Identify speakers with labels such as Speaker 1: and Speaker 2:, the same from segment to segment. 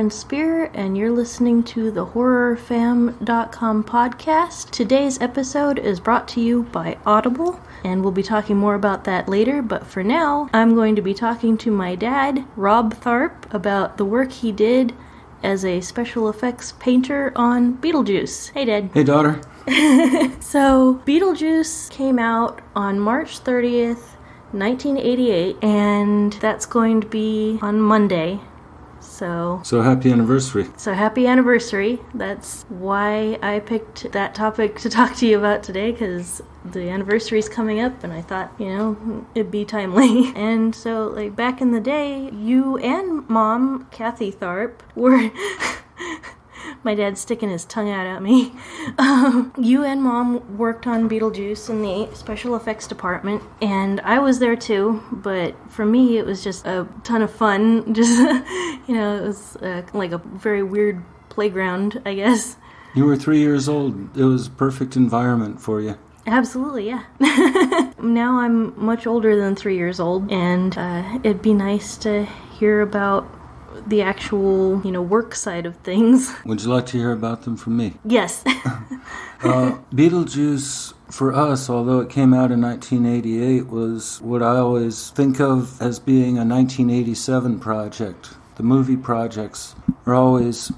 Speaker 1: Karen Spear, and you're listening to the HorrorFam.com podcast. Today's episode is brought to you by Audible, and we'll be talking more about that later, but for now, I'm going to be talking to my dad, Rob Tharp, about the work he did as a special effects painter on Beetlejuice. Hey, Dad.
Speaker 2: Hey, daughter.
Speaker 1: So, Beetlejuice came out on March 30th, 1988, and that's going to be on Monday. So
Speaker 2: happy anniversary.
Speaker 1: So happy anniversary. That's why I picked that topic to talk to you about today, because the anniversary's coming up, and I thought, it'd be timely. And so, like, back in the day, you and Mom, Cathy Tharp, were... My dad's sticking his tongue out at me. You and Mom worked on Beetlejuice in the special effects department, and I was there too, but for me it was just a ton of fun. Just, it was like a very weird playground, I guess.
Speaker 2: You were 3 years old. It was a perfect environment for you.
Speaker 1: Absolutely, yeah. Now I'm much older than 3 years old, and it'd be nice to hear about the actual, work side of things.
Speaker 2: Would you like to hear about them from me?
Speaker 1: Yes.
Speaker 2: Beetlejuice, for us, although it came out in 1988, was what I always think of as being a 1987 project. The movie projects are always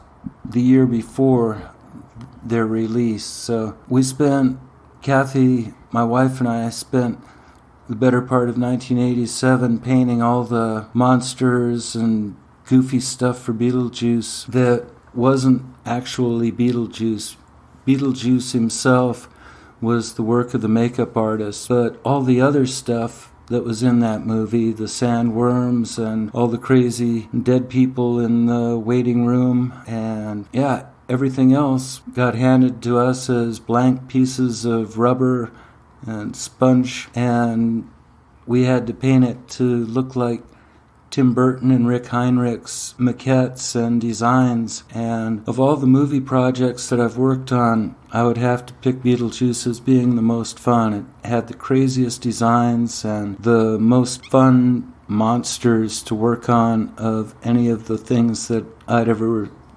Speaker 2: the year before their release. So Cathy, my wife, and I spent the better part of 1987 painting all the monsters and goofy stuff for Beetlejuice that wasn't actually Beetlejuice. Beetlejuice himself was the work of the makeup artist, but all the other stuff that was in that movie, the sandworms and all the crazy dead people in the waiting room, and everything else got handed to us as blank pieces of rubber and sponge, and we had to paint it to look like Tim Burton and Rick Heinrich's maquettes and designs. And of all the movie projects that I've worked on, I would have to pick Beetlejuice as being the most fun. It had the craziest designs and the most fun monsters to work on of any of the things that I'd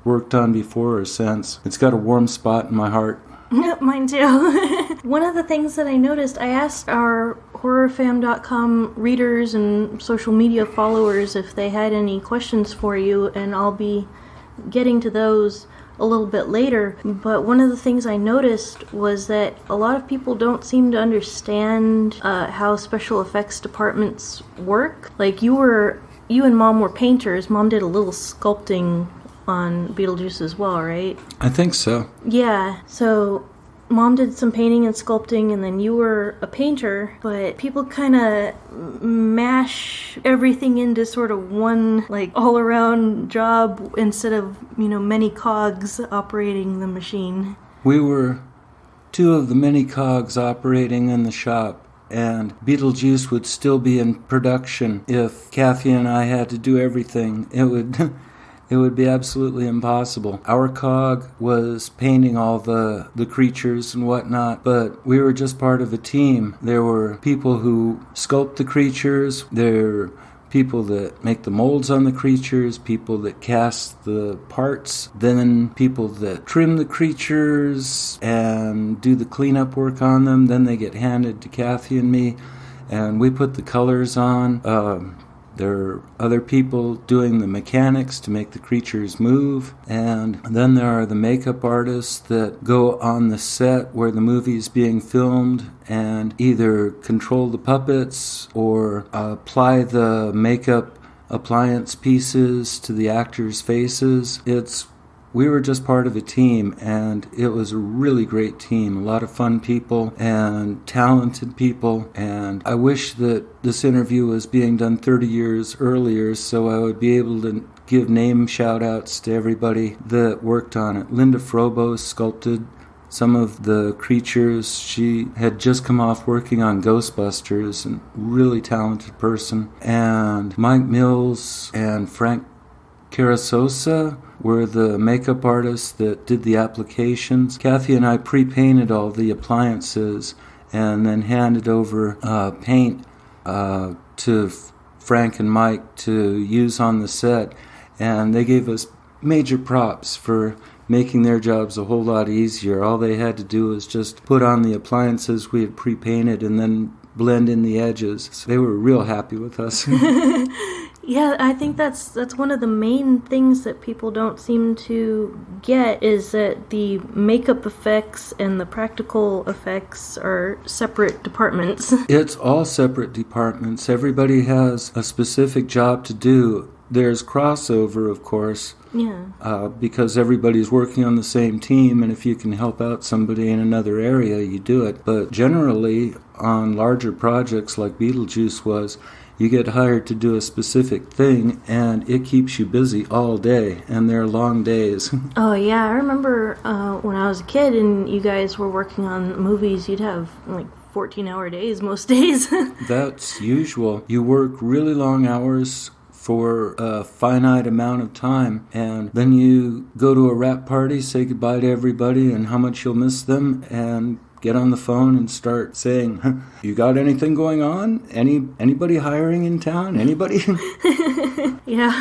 Speaker 2: worked on before or since. It's got a warm spot in my heart.
Speaker 1: Mine too. One of the things that I noticed, I asked our HorrorFam.com readers and social media followers if they had any questions for you, and I'll be getting to those a little bit later. But one of the things I noticed was that a lot of people don't seem to understand how special effects departments work. Like, you and Mom were painters. Mom did a little sculpting on Beetlejuice as well, right?
Speaker 2: I think so.
Speaker 1: Yeah, so Mom did some painting and sculpting, and then you were a painter, but people kind of mash everything into sort of one, like, all-around job instead of, many cogs operating the machine.
Speaker 2: We were two of the many cogs operating in the shop, and Beetlejuice would still be in production if Cathy and I had to do everything. It would be absolutely impossible. Our cog was painting all the creatures and whatnot, but we were just part of a team. There were people who sculpt the creatures, there were people that make the molds on the creatures, people that cast the parts, then people that trim the creatures and do the cleanup work on them. Then they get handed to Cathy and me, and we put the colors on. There are other people doing the mechanics to make the creatures move, and then there are the makeup artists that go on the set where the movie is being filmed and either control the puppets or apply the makeup appliance pieces to the actors' faces. We were just part of a team, and it was a really great team. A lot of fun people and talented people, and I wish that this interview was being done 30 years earlier so I would be able to give name shout-outs to everybody that worked on it. Linda Frobo sculpted some of the creatures. She had just come off working on Ghostbusters, and really talented person. And Mike Mills and Frank Carasosa were the makeup artists that did the applications. Cathy and I pre-painted all the appliances and then handed over paint to Frank and Mike to use on the set. And they gave us major props for making their jobs a whole lot easier. All they had to do was just put on the appliances we had pre-painted and then blend in the edges. So they were real happy with us.
Speaker 1: Yeah, I think that's one of the main things that people don't seem to get, is that the makeup effects and the practical effects are separate departments.
Speaker 2: It's all separate departments. Everybody has a specific job to do. There's crossover, of course, because everybody's working on the same team, and if you can help out somebody in another area, you do it. But generally, on larger projects like Beetlejuice was, you get hired to do a specific thing, and it keeps you busy all day, and they're long days.
Speaker 1: Oh, yeah. I remember when I was a kid and you guys were working on movies, you'd have, 14-hour days most days.
Speaker 2: That's usual. You work really long hours for a finite amount of time, and then you go to a wrap party, say goodbye to everybody and how much you'll miss them, and get on the phone and start saying, you got anything going on? Anybody hiring in town? Anybody?
Speaker 1: Yeah.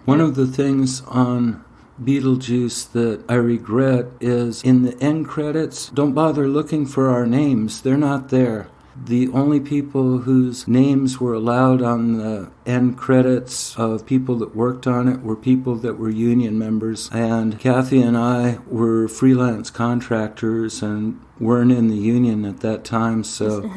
Speaker 2: One of the things on Beetlejuice that I regret is in the end credits, don't bother looking for our names. They're not there. The only people whose names were allowed on the end credits of people that worked on it were people that were union members. And Cathy and I were freelance contractors and weren't in the union at that time, so...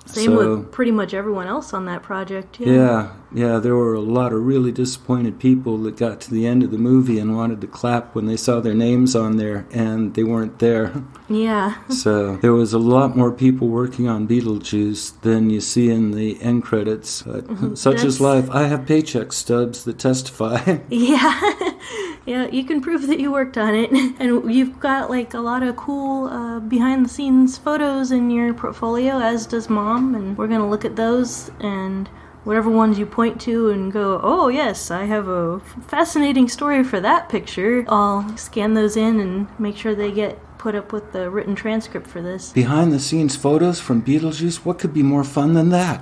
Speaker 1: Same with pretty much everyone else on that project. Yeah, there were a lot of really disappointed people that got to the end of the movie and wanted to clap when they saw their names on there, and they weren't there. Yeah.
Speaker 2: So there was a lot more people working on Beetlejuice than you see in the end credits. But such is life. I have paycheck stubs that testify.
Speaker 1: Yeah. Yeah, you can prove that you worked on it. And you've got a lot of cool behind-the-scenes photos in your portfolio, as does Mom. And we're going to look at those and whatever ones you point to and go, oh yes, I have a fascinating story for that picture. I'll scan those in and make sure they get put up with the written transcript for this.
Speaker 2: Behind-the-scenes photos from Beetlejuice? What could be more fun than that?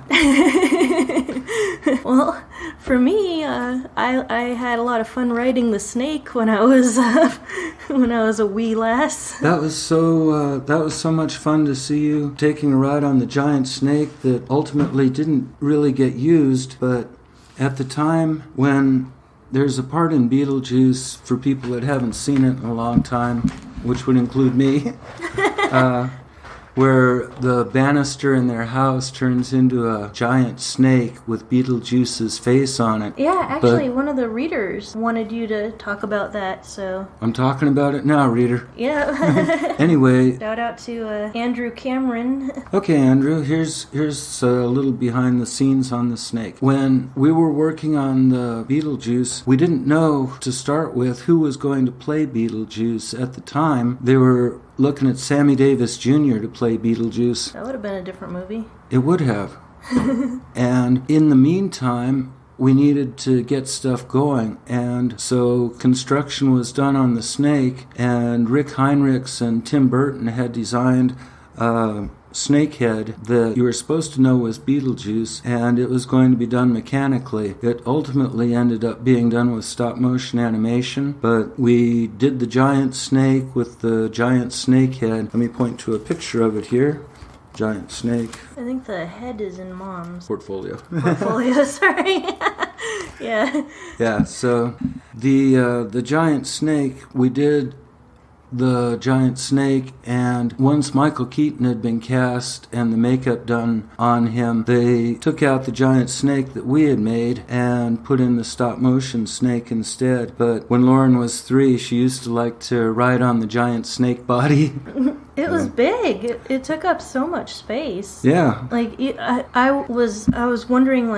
Speaker 1: Well, for me, I had a lot of fun riding the snake when I was a wee lass.
Speaker 2: That was so much fun to see you taking a ride on the giant snake that ultimately didn't really get used. But at the time when there's a part in Beetlejuice, for people that haven't seen it in a long time, which would include me, where the banister in their house turns into a giant snake with Beetlejuice's face on it.
Speaker 1: Yeah, actually, one of the readers wanted you to talk about that, so...
Speaker 2: I'm talking about it now, reader.
Speaker 1: Yeah.
Speaker 2: Anyway...
Speaker 1: Shout out to Andrew Cameron.
Speaker 2: Okay, Andrew, here's a little behind the scenes on the snake. When we were working on the Beetlejuice, we didn't know to start with who was going to play Beetlejuice. At the time, they were looking at Sammy Davis Jr. to play Beetlejuice.
Speaker 1: That would have been a different movie.
Speaker 2: It would have. And in the meantime, we needed to get stuff going. And so construction was done on the snake, and Rick Heinrichs and Tim Burton had designed a snake head that you were supposed to know was Beetlejuice, and it was going to be done mechanically. It ultimately ended up being done with stop-motion animation, but we did the giant snake with the giant snake head. Let me point to a picture of it here. Giant snake.
Speaker 1: I think the head is in Mom's
Speaker 2: portfolio.
Speaker 1: Sorry. Yeah.
Speaker 2: Yeah, so the giant snake, we did the giant snake, and once Michael Keaton had been cast and the makeup done on him, they took out the giant snake that we had made and put in the stop-motion snake instead. But when Lauren was 3, she used to like to ride on the giant snake body.
Speaker 1: It was big. It took up so much space.
Speaker 2: Yeah.
Speaker 1: I was wondering,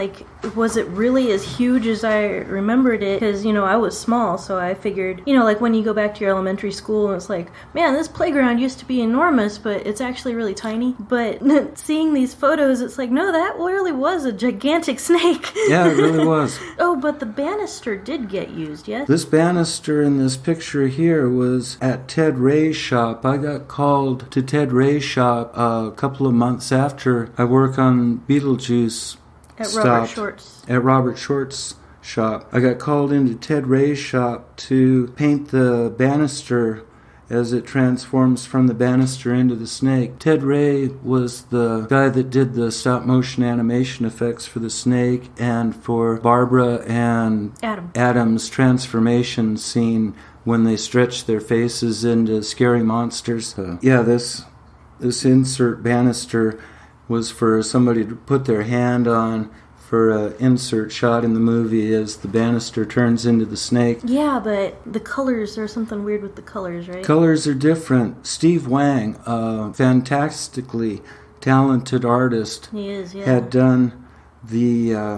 Speaker 1: was it really as huge as I remembered it? Because, I was small, so I figured, when you go back to your elementary school and it's like, man, this playground used to be enormous, but it's actually really tiny. But seeing these photos, it's like, no, that really was a gigantic snake.
Speaker 2: Yeah, it really was.
Speaker 1: Oh, but the banister did get used, yes?
Speaker 2: This banister in this picture here was at Ted Ray's shop. I got called to Ted Ray's shop a couple of months after I work on Beetlejuice.
Speaker 1: At Robert Short's
Speaker 2: shop. I got called into Ted Ray's shop to paint the banister as it transforms from the banister into the snake. Ted Ray was the guy that did the stop-motion animation effects for the snake and for Barbara and Adam's transformation scene when they stretched their faces into scary monsters. This insert banister was for somebody to put their hand on for an insert shot in the movie as the banister turns into the snake.
Speaker 1: Yeah, but the colors, there's something weird with the colors, right?
Speaker 2: Colors are different. Steve Wang, a fantastically talented artist,
Speaker 1: he is, yeah,
Speaker 2: had done the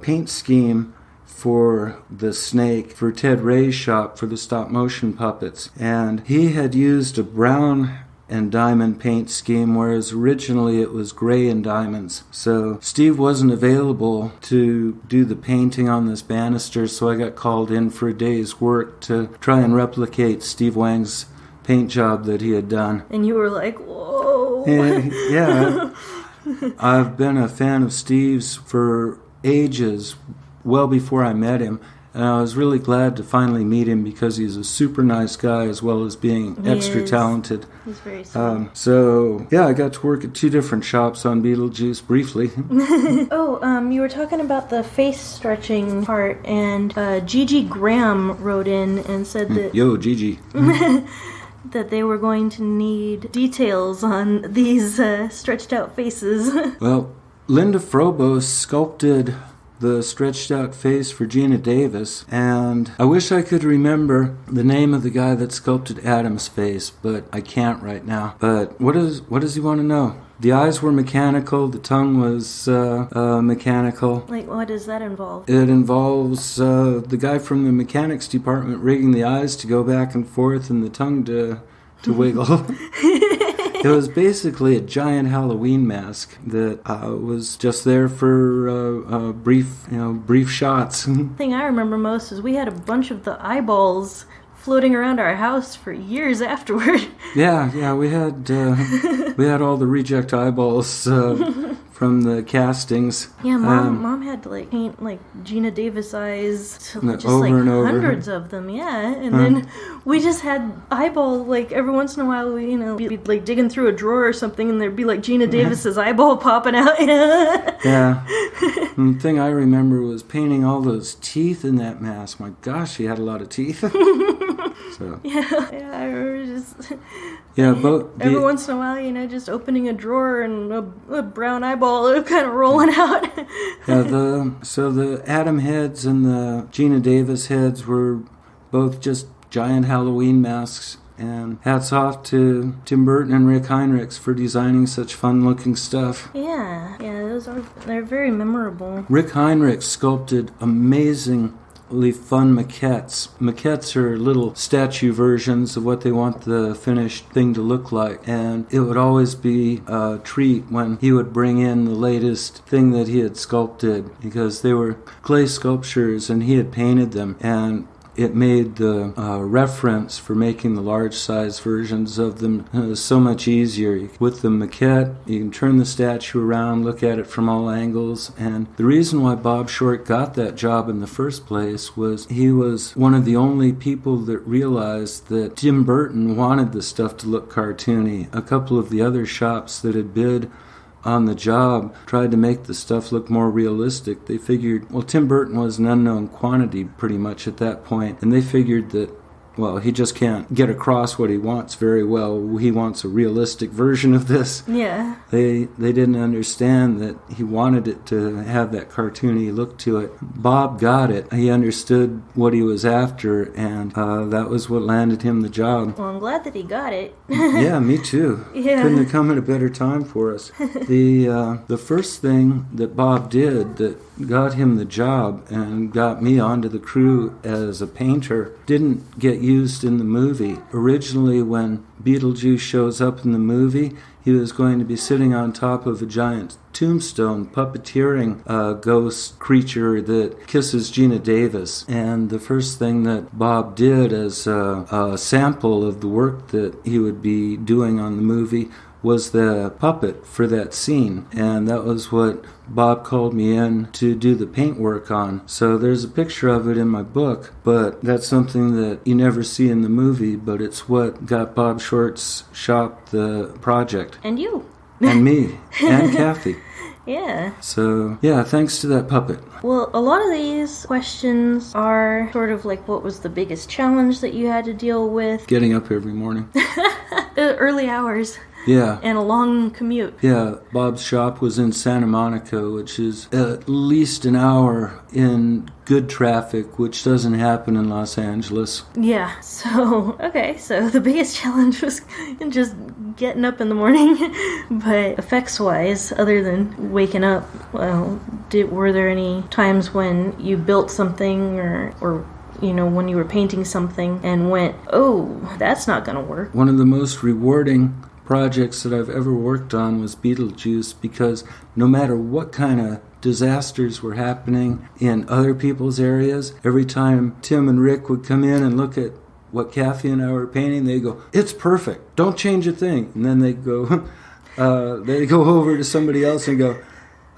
Speaker 2: paint scheme for the snake for Ted Ray's shop for the stop-motion puppets. And he had used a brown and diamond paint scheme, whereas originally it was gray and diamonds. So Steve wasn't available to do the painting on this banister, so I got called in for a day's work to try and replicate Steve Wang's paint job that he had done.
Speaker 1: And you were like, whoa.
Speaker 2: Yeah. I've been a fan of Steve's for ages, well before I met him. And I was really glad to finally meet him because he's a super nice guy as well as being extra talented.
Speaker 1: He's very sweet.
Speaker 2: So, yeah, I got to work at 2 different shops on Beetlejuice briefly.
Speaker 1: You were talking about the face stretching part, and Gigi Graham wrote in and said that...
Speaker 2: Yo, Gigi.
Speaker 1: that they were going to need details on these stretched out faces.
Speaker 2: Well, Linda Frobos sculpted the stretched out face for Gina Davis, and I wish I could remember the name of the guy that sculpted Adam's face, but I can't right now. But what does he want to know? The eyes were mechanical, the tongue was mechanical.
Speaker 1: Like, what does that involve?
Speaker 2: It involves the guy from the mechanics department rigging the eyes to go back and forth and the tongue to wiggle. It was basically a giant Halloween mask that was just there for brief shots.
Speaker 1: The thing I remember most is we had a bunch of the eyeballs floating around our house for years afterward.
Speaker 2: Yeah, we had all the reject eyeballs from the castings.
Speaker 1: Yeah, mom had to paint Gina Davis eyes to just
Speaker 2: over and over.
Speaker 1: Hundreds of them. Yeah, and then we just had eyeball every once in a while we'd be digging through a drawer or something and there'd be Gina Davis's eyeball popping out.
Speaker 2: Yeah. And the thing I remember was painting all those teeth in that mask. My gosh, she had a lot of teeth. So. Yeah,
Speaker 1: I remember just...
Speaker 2: Yeah,
Speaker 1: every once in a while, just opening a drawer and a brown eyeball kind of rolling out.
Speaker 2: Yeah, so the Adam heads and the Gina Davis heads were both just giant Halloween masks. And hats off to Tim Burton and Rick Heinrichs for designing such fun-looking stuff.
Speaker 1: Yeah, they're very memorable.
Speaker 2: Rick Heinrichs sculpted amazingly fun maquettes. Maquettes are little statue versions of what they want the finished thing to look like. And it would always be a treat when he would bring in the latest thing that he had sculpted, because they were clay sculptures and he had painted them. And it made the reference for making the large size versions of them so much easier. With the maquette, you can turn the statue around, look at it from all angles. And the reason why Bob Short got that job in the first place was he was one of the only people that realized that Tim Burton wanted the stuff to look cartoony. A couple of the other shops that had bid on the job tried to make the stuff look more realistic. They figured, Tim Burton was an unknown quantity pretty much at that point, and they figured that, he just can't get across what he wants very well. He wants a realistic version of this.
Speaker 1: Yeah.
Speaker 2: They didn't understand that he wanted it to have that cartoony look to it. Bob got it. He understood what he was after, and that was what landed him the job.
Speaker 1: Well, I'm glad that he got it.
Speaker 2: Yeah, me too.
Speaker 1: Yeah.
Speaker 2: Couldn't have come at a better time for us. The first thing that Bob did that got him the job and got me onto the crew as a painter didn't get used in the movie. Originally, when Beetlejuice shows up in the movie, he was going to be sitting on top of a giant tombstone puppeteering a ghost creature that kisses Gina Davis. And the first thing that Bob did as a sample of the work that he would be doing on the movie was the puppet for that scene, and that was what Bob called me in to do the paint work on. So there's a picture of it in my book, but that's something that you never see in the movie, but it's what got Bob Short's shop the project.
Speaker 1: And you.
Speaker 2: And me. And Cathy.
Speaker 1: Yeah.
Speaker 2: So, yeah, thanks to that puppet.
Speaker 1: Well, a lot of these questions are sort of like, what was the biggest challenge that you had to deal with?
Speaker 2: Getting up every morning.
Speaker 1: Early hours.
Speaker 2: Yeah.
Speaker 1: And a long commute.
Speaker 2: Yeah, Bob's shop was in Santa Monica, which is at least an hour in good traffic, which doesn't happen in Los Angeles.
Speaker 1: Yeah, so the biggest challenge was just getting up in the morning. But effects-wise, other than waking up, well, were there any times when you built something or when you were painting something and went, oh, that's not going to work?
Speaker 2: One of the most rewarding projects that I've ever worked on was Beetlejuice, because no matter what kind of disasters were happening in other people's areas, every time Tim and Rick would come in and look at what Cathy and I were painting, they'd go, it's perfect, don't change a thing. And then they'd go over to somebody else and go,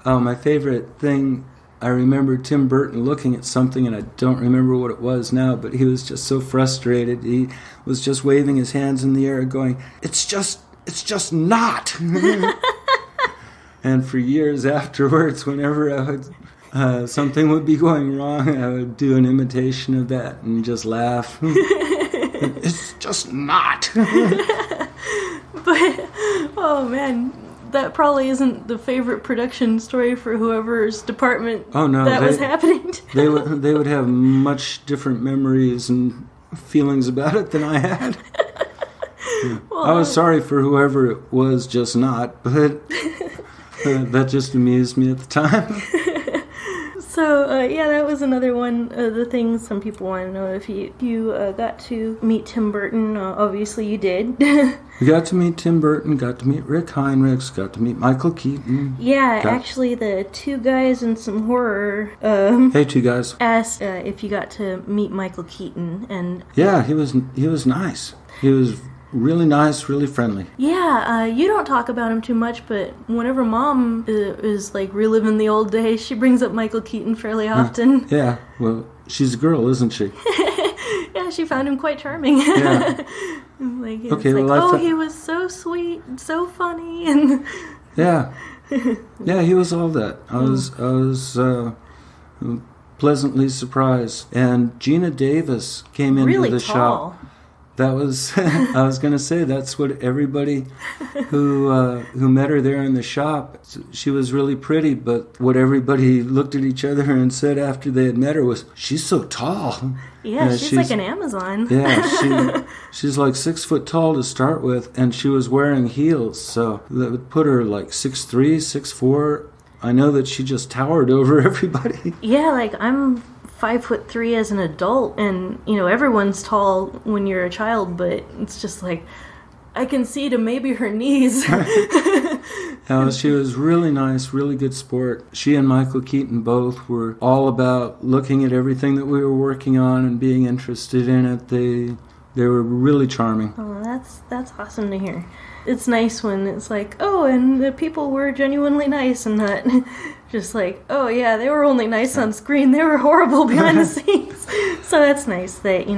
Speaker 2: oh, my favorite thing, I remember Tim Burton looking at something, and I don't remember what it was now, but he was just so frustrated. He was just waving his hands in the air going, it's just not. And for years afterwards, whenever I would, something would be going wrong, I would do an imitation of that and just laugh. It's just not.
Speaker 1: But, oh man, that probably isn't the favorite production story for whoever's department was happening to.
Speaker 2: They would have much different memories and feelings about it than I had. Well, I was sorry for whoever it was just not, but that just amused me at the time.
Speaker 1: So, that was another one of the things some people want to know. If you got to meet Tim Burton, obviously you did.
Speaker 2: We got to meet Tim Burton, got to meet Rick Heinrichs, got to meet Michael Keaton.
Speaker 1: Yeah, actually the two guys in some horror
Speaker 2: hey, two guys.
Speaker 1: Asked if you got to meet Michael Keaton. And
Speaker 2: yeah, he was nice. He was really nice, really friendly.
Speaker 1: Yeah, you don't talk about him too much, but whenever Mom is like reliving the old days, she brings up Michael Keaton fairly often.
Speaker 2: Yeah, well, she's a girl, isn't she?
Speaker 1: Yeah, she found him quite charming.
Speaker 2: Yeah.
Speaker 1: He was so sweet, and so funny, and
Speaker 2: yeah, he was all that. I was pleasantly surprised. And Gina Davis came into
Speaker 1: really
Speaker 2: the
Speaker 1: tall.
Speaker 2: shop. That was, I was going to say, that's what everybody who met her there in the shop, she was really pretty, but what everybody looked at each other and said after they had met her was, she's so tall.
Speaker 1: Yeah, she's like an Amazon.
Speaker 2: Yeah, she's like 6 foot tall to start with, and she was wearing heels, so that would put her like 6'3", 6'4". I know that she just towered over everybody.
Speaker 1: Yeah, like I'm 5'3" as an adult, and everyone's tall when you're a child, but it's just like I can see to maybe her knees.
Speaker 2: She was really nice, really good sport. She and Michael Keaton both were all about looking at everything that we were working on and being interested in it. They were really charming.
Speaker 1: Oh, that's awesome to hear. It's nice when it's like, oh, and the people were genuinely nice and not just like, oh yeah, they were only nice on screen, they were horrible behind the scenes. So that's nice that,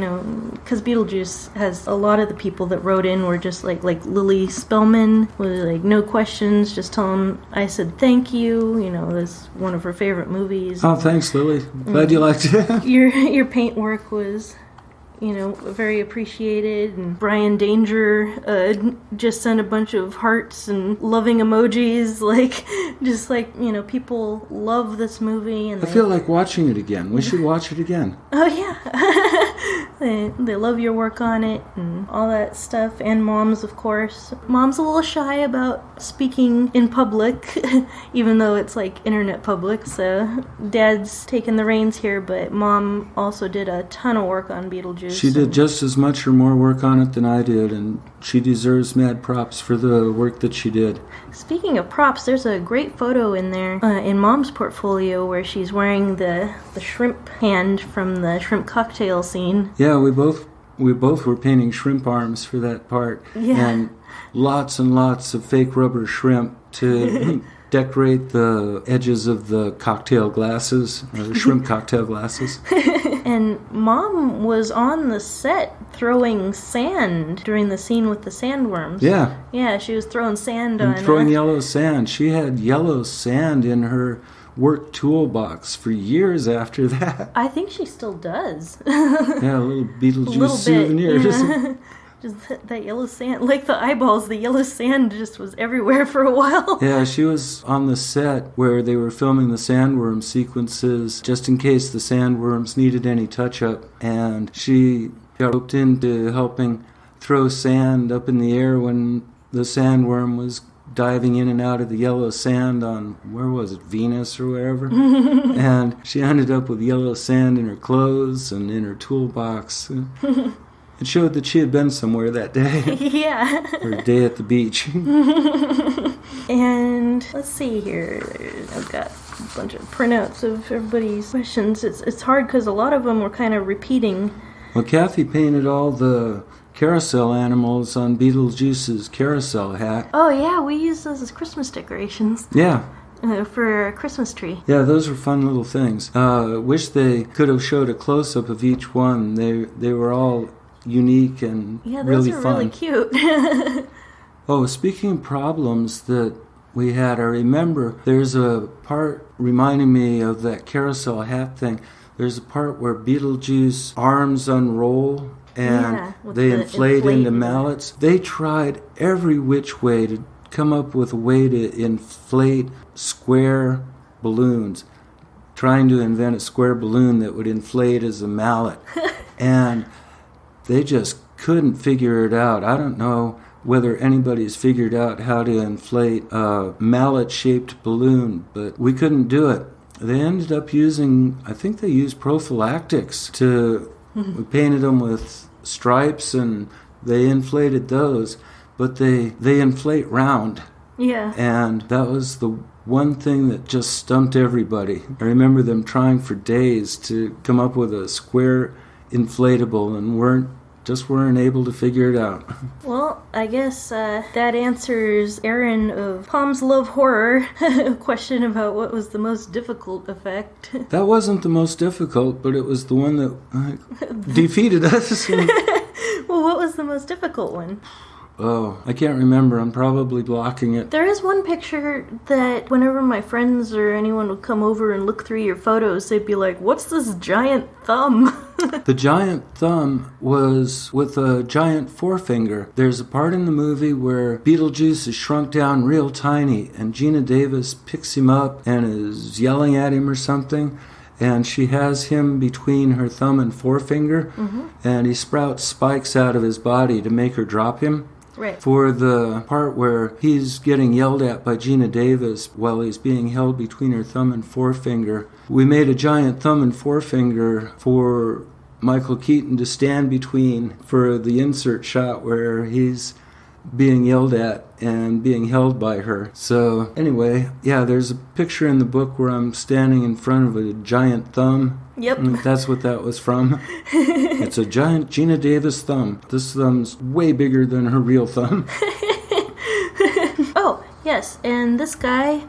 Speaker 1: because Beetlejuice has a lot of the people that wrote in were just like Lily Spellman, with like no questions, just tell them I said thank you, that's one of her favorite movies.
Speaker 2: Oh, thanks, Lily. Glad you liked it.
Speaker 1: Your paint work was very appreciated, and Brian Danger just sent a bunch of hearts and loving emojis, people love this movie, and
Speaker 2: I feel like watching it again. We should watch it again.
Speaker 1: Oh yeah. They love your work on it and all that stuff, and Mom's, of course. Mom's a little shy about speaking in public, even though it's like internet public, so Dad's taking the reins here, but Mom also did a ton of work on Beetlejuice.
Speaker 2: She did just as much or more work on it than I did, and she deserves mad props for the work that she did.
Speaker 1: Speaking of props, there's a great photo in there, in Mom's portfolio, where she's wearing the shrimp hand from the shrimp cocktail scene.
Speaker 2: Yeah, we both we both were painting shrimp arms for that part.
Speaker 1: Yeah.
Speaker 2: And lots of fake rubber shrimp to decorate the edges of the cocktail glasses, or shrimp cocktail glasses.
Speaker 1: And Mom was on the set throwing sand during the scene with the sandworms.
Speaker 2: Yeah.
Speaker 1: Yeah, she was throwing sand
Speaker 2: And
Speaker 1: on...
Speaker 2: throwing yellow sand. She had yellow sand in her work toolbox for years after that.
Speaker 1: I think she still does.
Speaker 2: Yeah, little Beetlejuice souvenirs.
Speaker 1: Yeah. Just that yellow sand, like the eyeballs, the yellow sand just was everywhere for a while.
Speaker 2: Yeah, she was on the set where they were filming the sandworm sequences just in case the sandworms needed any touch-up. And she got roped into helping throw sand up in the air when the sandworm was diving in and out of the yellow sand on, where was it, Venus or wherever. And she ended up with yellow sand in her clothes and in her toolbox. It showed that she had been somewhere that day.
Speaker 1: Yeah.
Speaker 2: Or a day at the beach.
Speaker 1: And let's see here. I've got a bunch of printouts of everybody's questions. It's hard because a lot of them were kind of repeating.
Speaker 2: Well, Cathy painted all the carousel animals on Beetlejuice's carousel hat.
Speaker 1: Oh, yeah, we use those as Christmas decorations.
Speaker 2: Yeah.
Speaker 1: For a Christmas tree.
Speaker 2: Yeah, those were fun little things. Wish they could have showed a close-up of each one. They were all unique and really fun.
Speaker 1: Really cute.
Speaker 2: Oh, speaking of problems that we had, I remember there's a part reminding me of that carousel hat thing. There's a part where Beetlejuice arms unroll and they inflate into mallets. They tried every which way to come up with a way to inflate square balloons, trying to invent a square balloon that would inflate as a mallet. And they just couldn't figure it out. I don't know whether anybody's figured out how to inflate a mallet-shaped balloon, but we couldn't do it. They ended up using, I think they used prophylactics we painted them with stripes and they inflated those, but they inflate round.
Speaker 1: Yeah.
Speaker 2: And that was the one thing that just stumped everybody. I remember them trying for days to come up with a square inflatable and weren't able to figure it out.
Speaker 1: Well, I guess that answers Aaron of Palms Love Horror a question about what was the most difficult effect.
Speaker 2: That wasn't the most difficult, but it was the one that defeated us.
Speaker 1: Well, what was the most difficult one?
Speaker 2: Oh, I can't remember. I'm probably blocking it.
Speaker 1: There is one picture that whenever my friends or anyone would come over and look through your photos, they'd be like, what's this giant thumb?
Speaker 2: The giant thumb was with a giant forefinger. There's a part in the movie where Beetlejuice is shrunk down real tiny, and Gina Davis picks him up and is yelling at him or something. And she has him between her thumb and forefinger, and he sprouts spikes out of his body to make her drop him.
Speaker 1: Right.
Speaker 2: For the part where he's getting yelled at by Gina Davis while he's being held between her thumb and forefinger, we made a giant thumb and forefinger for Michael Keaton to stand between for the insert shot where he's being yelled at and being held by her. So anyway, yeah, there's a picture in the book where I'm standing in front of a giant thumb.
Speaker 1: Yep.
Speaker 2: And that's what that was from. It's a giant Gina Davis thumb. This thumb's way bigger than her real thumb.
Speaker 1: Oh, yes, and this guy,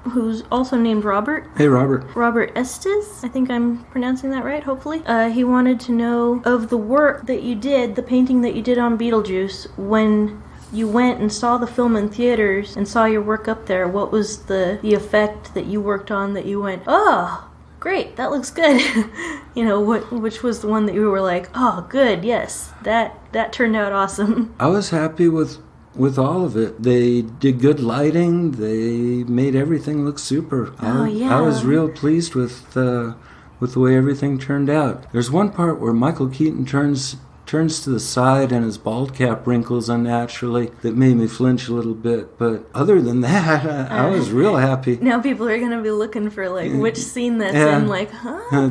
Speaker 1: who's also named Robert.
Speaker 2: Hey, Robert.
Speaker 1: Robert Estes, I think I'm pronouncing that right, hopefully. He wanted to know of the work that you did, the painting that you did on Beetlejuice, when you went and saw the film in theaters and saw your work up there, what was the effect that you worked on that you went, oh, great, that looks good. You know, which was the one that you were like, oh, good, yes, that turned out awesome.
Speaker 2: I was happy with all of it. They did good lighting. They made everything look super. I was real pleased with the way everything turned out. There's one part where Michael Keaton turns to the side and his bald cap wrinkles unnaturally that made me flinch a little bit. But other than that, I was real happy.
Speaker 1: Now people are going to be looking for like which scene that's in, like,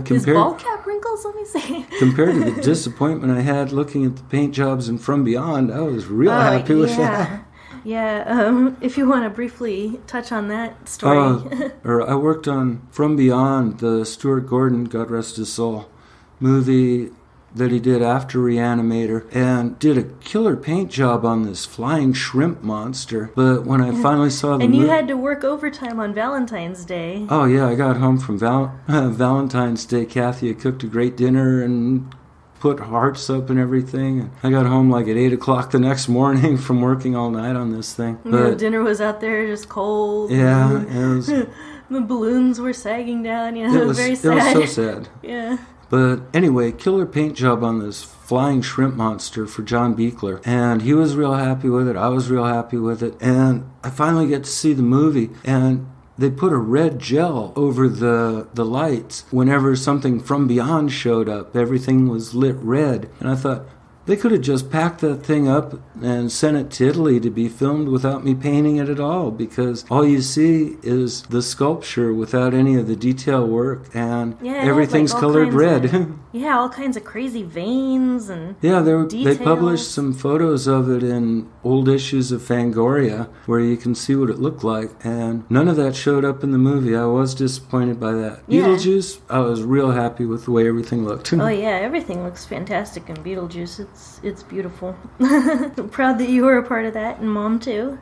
Speaker 1: his bald cap wrinkles, let me see.
Speaker 2: Compared to the disappointment I had looking at the paint jobs in From Beyond, I was real happy with that.
Speaker 1: Yeah, if you want to briefly touch on that story.
Speaker 2: I worked on From Beyond, the Stuart Gordon, God rest his soul, movie. that he did after Reanimator, and did a killer paint job on this flying shrimp monster. But when I finally saw the
Speaker 1: And you had to work overtime on Valentine's Day.
Speaker 2: Oh yeah, I got home from Valentine's Day. Cathy had cooked a great dinner and put hearts up and everything. I got home like at 8 o'clock the next morning from working all night on this thing.
Speaker 1: But dinner was out there just cold.
Speaker 2: Yeah, it was...
Speaker 1: The balloons were sagging down, you know, very sad.
Speaker 2: It was so sad.
Speaker 1: Yeah.
Speaker 2: But anyway, killer paint job on this flying shrimp monster for John Buechler. And he was real happy with it. I was real happy with it. And I finally get to see the movie. And they put a red gel over the lights. Whenever something from beyond showed up, everything was lit red. And I thought, they could have just packed that thing up and sent it to Italy to be filmed without me painting it at all, because all you see is the sculpture without any of the detail work, and everything's colored red.
Speaker 1: Yeah, all kinds of crazy veins and
Speaker 2: they published some photos of it in old issues of Fangoria where you can see what it looked like, and none of that showed up in the movie. I was disappointed by that. Yeah. Beetlejuice, I was real happy with the way everything looked.
Speaker 1: Oh yeah, everything looks fantastic in Beetlejuice. It's beautiful. I'm proud that you were a part of that, and Mom too.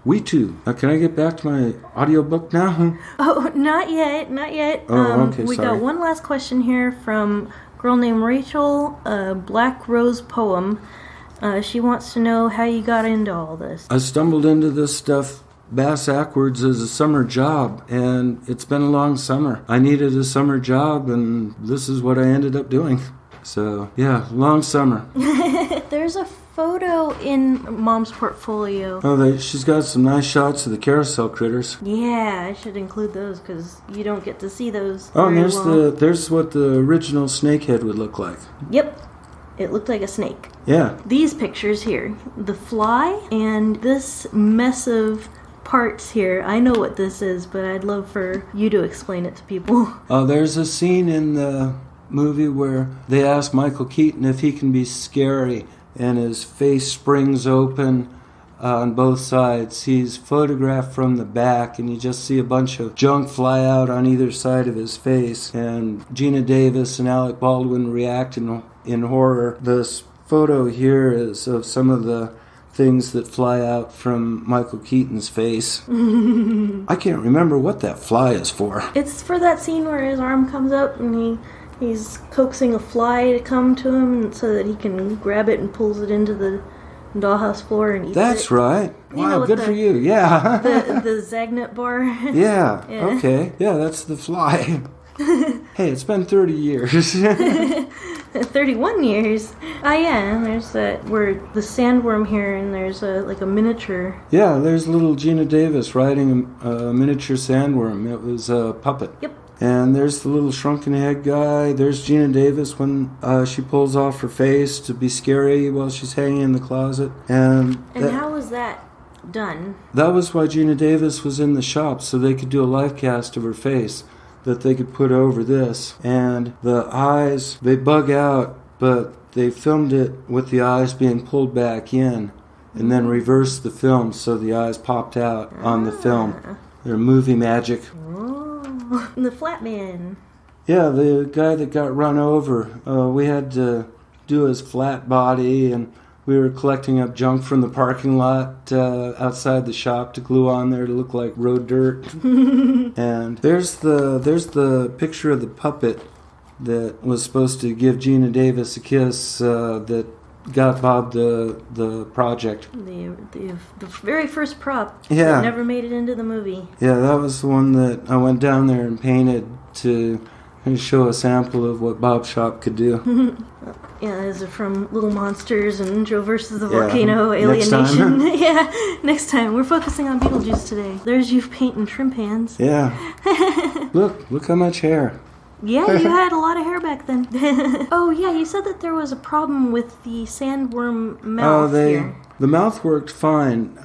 Speaker 2: We too. Can I get back to my audiobook now?
Speaker 1: Oh, not yet.
Speaker 2: Oh, okay,
Speaker 1: we
Speaker 2: sorry.
Speaker 1: got one last question here from a girl named Rachel, Black Rose Poem. She wants to know how you got into all this.
Speaker 2: I stumbled into this stuff bass-ackwards as a summer job, and it's been a long summer. I needed a summer job, and this is what I ended up doing. So, yeah, long summer.
Speaker 1: There's a photo in Mom's portfolio.
Speaker 2: Oh, she's got some nice shots of the carousel critters.
Speaker 1: Yeah, I should include those because you don't get to see those.
Speaker 2: Oh, and there's what the original snakehead would look like.
Speaker 1: Yep. It looked like a snake.
Speaker 2: Yeah.
Speaker 1: These pictures here, the fly and this mess of parts here. I know what this is, but I'd love for you to explain it to people.
Speaker 2: Oh, there's a scene in the movie where they ask Michael Keaton if he can be scary, and his face springs open on both sides. He's photographed from the back, and you just see a bunch of junk fly out on either side of his face, and Gina Davis and Alec Baldwin react in horror. This photo here is of some of the things that fly out from Michael Keaton's face. I can't remember what that fly is for.
Speaker 1: It's for that scene where his arm comes up and he's coaxing a fly to come to him so that he can grab it and pulls it into the dollhouse floor and eats it.
Speaker 2: That's right. Wow, good for you. Yeah.
Speaker 1: the Zagnut bar.
Speaker 2: Yeah. Okay. Yeah, that's the fly. Hey, it's been 30 years.
Speaker 1: 31 years. Yeah, there's we're the sandworm here, and there's a miniature.
Speaker 2: Yeah, there's little Gina Davis riding a miniature sandworm. It was a puppet.
Speaker 1: Yep.
Speaker 2: And there's the little shrunken head guy. There's Gina Davis when she pulls off her face to be scary while she's hanging in the closet. And
Speaker 1: how was that done?
Speaker 2: That was why Gina Davis was in the shop, so they could do a live cast of her face that they could put over this. And the eyes, they bug out, but they filmed it with the eyes being pulled back in and then reversed the film so the eyes popped out on the film. They're movie magic.
Speaker 1: Oh, the Flatman.
Speaker 2: Yeah, the guy that got run over. We had to do his flat body, and we were collecting up junk from the parking lot outside the shop to glue on there to look like road dirt. And there's the picture of the puppet that was supposed to give Gina Davis a kiss that got Bob the project.
Speaker 1: The very first prop
Speaker 2: Yeah.
Speaker 1: that never made it into the movie.
Speaker 2: Yeah, that was the one that I went down there and painted to show a sample of what Bob's shop could do.
Speaker 1: Yeah, those are from Little Monsters and Joe versus the Volcano, Alien
Speaker 2: Next time.
Speaker 1: Nation. Yeah, next time. We're focusing on Beetlejuice today. There's you painting shrimp hands.
Speaker 2: Yeah. Look how much hair.
Speaker 1: Yeah, you had a lot of hair back then. Oh, yeah, you said that there was a problem with the sandworm mouth here.
Speaker 2: The mouth worked fine.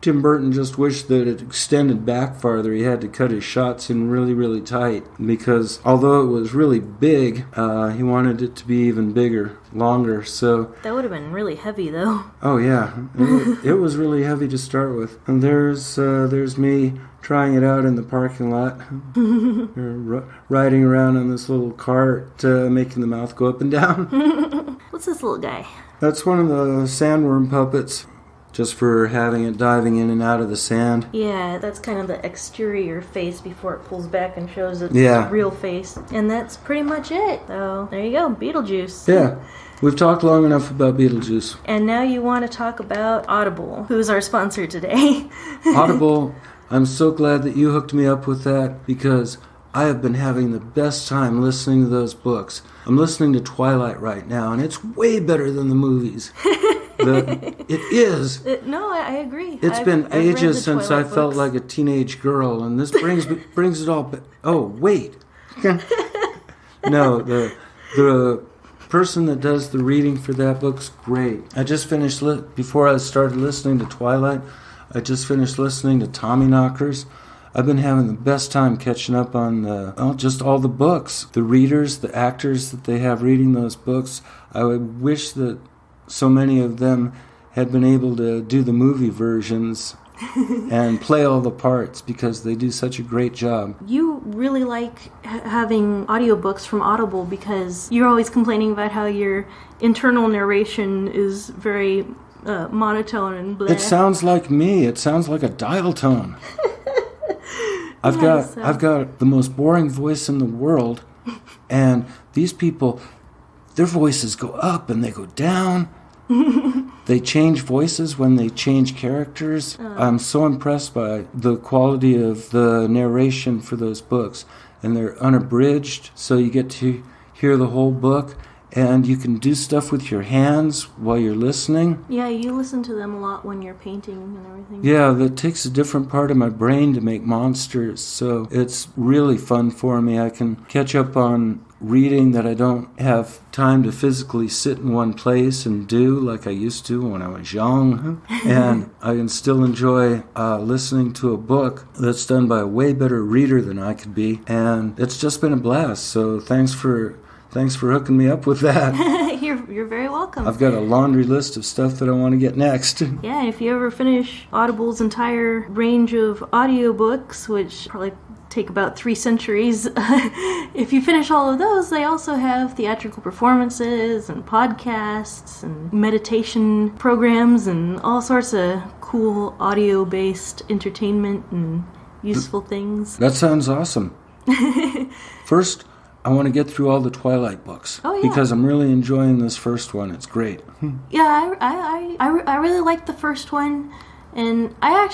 Speaker 2: Tim Burton just wished that it extended back farther. He had to cut his shots in really, really tight because although it was really big, he wanted it to be even bigger, longer. So
Speaker 1: that would have been really heavy, though.
Speaker 2: Oh yeah, it was really heavy to start with. And there's me trying it out in the parking lot. Riding around on this little cart, making the mouth go up and down.
Speaker 1: What's this little guy?
Speaker 2: That's one of the sandworm puppets, just for having it diving in and out of the sand.
Speaker 1: Yeah, that's kind of the exterior face before it pulls back and shows its real face. And that's pretty much it. So, there you go, Beetlejuice.
Speaker 2: Yeah. We've talked long enough about Beetlejuice.
Speaker 1: And now you want to talk about Audible, who's our sponsor today.
Speaker 2: Audible, I'm so glad that you hooked me up with that, because I have been having the best time listening to those books. I'm listening to Twilight right now, and it's way better than the movies. It is.
Speaker 1: No, I agree.
Speaker 2: I've been ages since
Speaker 1: Twilight
Speaker 2: I felt
Speaker 1: books.
Speaker 2: like a teenage girl, and this brings it all back. Oh, wait. No, the person that does the reading for that book's great. I just finished, before I started listening to Twilight, I just finished listening to Tommyknockers. I've been having the best time catching up on just all the books. The readers, the actors that they have reading those books. I would wish that so many of them had been able to do the movie versions and play all the parts, because they do such a great job.
Speaker 1: You really like having audiobooks from Audible, because you're always complaining about how your internal narration is very monotone and blah.
Speaker 2: It sounds like me. It sounds like a dial tone. I've got the most boring voice in the world, and these people, their voices go up and they go down. They change voices when they change characters. I'm so impressed by the quality of the narration for those books. And they're unabridged, so you get to hear the whole book. And you can do stuff with your hands while you're listening.
Speaker 1: Yeah, you listen to them a lot when you're painting and everything.
Speaker 2: Yeah, that takes a different part of my brain to make monsters, so it's really fun for me. I can catch up on reading that I don't have time to physically sit in one place and do like I used to when I was young. And I can still enjoy listening to a book that's done by a way better reader than I could be. And it's just been a blast, so thanks for hooking me up with that.
Speaker 1: You're very welcome.
Speaker 2: I've got a laundry list of stuff that I want to get next.
Speaker 1: Yeah, if you ever finish Audible's entire range of audiobooks, which probably take about 3 centuries, if you finish all of those, they also have theatrical performances and podcasts and meditation programs and all sorts of cool audio-based entertainment and useful things.
Speaker 2: That sounds awesome. First, I want to get through all the Twilight books.
Speaker 1: Oh, yeah.
Speaker 2: Because I'm really enjoying this first one. It's great.
Speaker 1: Yeah, I really liked the first one, and I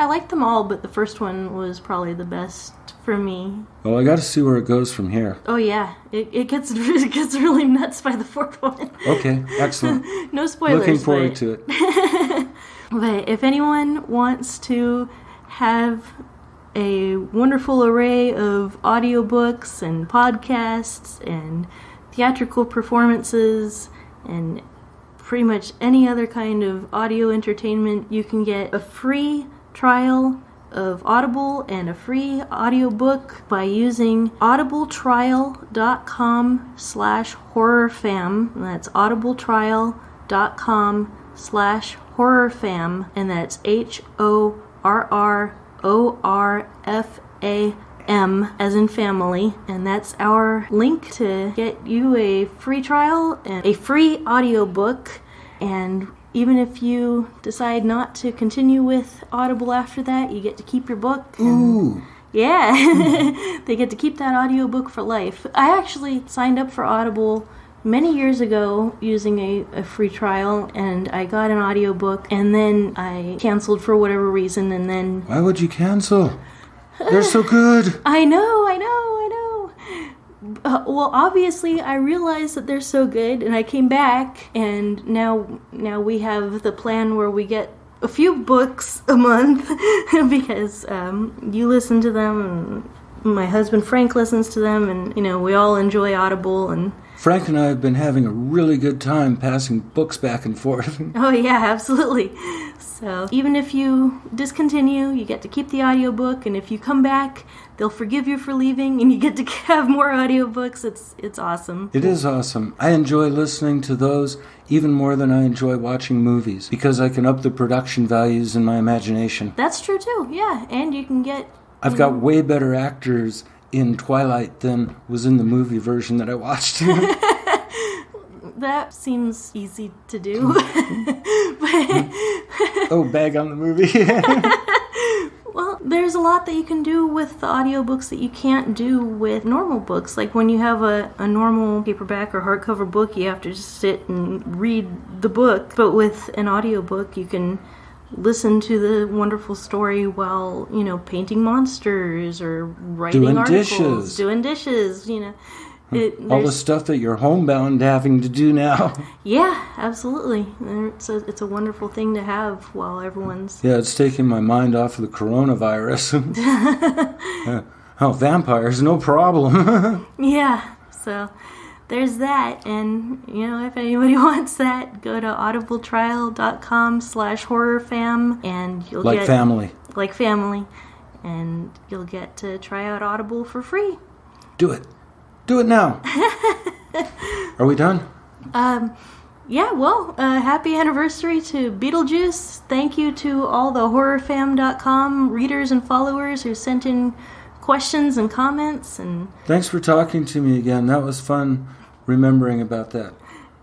Speaker 1: liked them all, but the first one was probably the best for me.
Speaker 2: Well, I got to see where it goes from here.
Speaker 1: Oh yeah, it gets really nuts by the fourth one.
Speaker 2: Okay, excellent.
Speaker 1: No spoilers.
Speaker 2: Looking forward to it.
Speaker 1: But if anyone wants to have a wonderful array of audiobooks and podcasts and theatrical performances and pretty much any other kind of audio entertainment, you can get a free trial of Audible and a free audiobook by using audibletrial.com/horrorfam. That's audibletrial.com/horrorfam, and that's HORRORFAM as in family, and that's our link to get you a free trial and a free audiobook. And even if you decide not to continue with Audible after that, you get to keep your book.
Speaker 2: Ooh.
Speaker 1: Yeah, they get to keep that audiobook for life. I actually signed up for Audible many years ago using a free trial, and I got an audiobook, and then I canceled for whatever reason, and then...
Speaker 2: Why would you cancel? They're so good.
Speaker 1: I know. Well, obviously, I realized that they're so good, and I came back, and now we have the plan where we get a few books a month, because you listen to them, and my husband Frank listens to them, and, we all enjoy Audible, and...
Speaker 2: Frank and I have been having a really good time passing books back and forth.
Speaker 1: Oh yeah, absolutely. So even if you discontinue, you get to keep the audiobook, and if you come back, they'll forgive you for leaving, and you get to have more audiobooks. It's awesome.
Speaker 2: It is awesome. I enjoy listening to those even more than I enjoy watching movies, because I can up the production values in my imagination.
Speaker 1: That's true too, yeah. And you can get...
Speaker 2: I've got way better actors in Twilight than was in the movie version that I watched.
Speaker 1: That seems easy to do.
Speaker 2: Oh, bag on the movie.
Speaker 1: Well, there's a lot that you can do with the audiobooks that you can't do with normal books. Like when you have a normal paperback or hardcover book, you have to just sit and read the book. But with an audiobook, you can listen to the wonderful story while, painting monsters or writing
Speaker 2: doing
Speaker 1: articles. Doing dishes,
Speaker 2: All the stuff that you're homebound having to do now. Yeah,
Speaker 1: absolutely. It's a wonderful thing to have while everyone's...
Speaker 2: Yeah, it's taking my mind off of the coronavirus. Vampires, no problem.
Speaker 1: Yeah, so there's that. And, if anybody wants that, go to audibletrial.com/horrorfam and you'll get...
Speaker 2: family.
Speaker 1: Like family. And you'll get to try out Audible for free.
Speaker 2: Do it. Do it now. Are we done?
Speaker 1: Yeah, well, happy anniversary to Beetlejuice. Thank you to all the horrorfam.com readers and followers who sent in questions and comments. And
Speaker 2: thanks for talking to me again. That was fun remembering about that.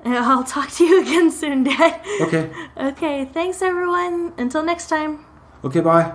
Speaker 1: I'll talk to you again soon, Dad.
Speaker 2: Okay.
Speaker 1: Okay, thanks everyone. Until next time.
Speaker 2: Okay, bye.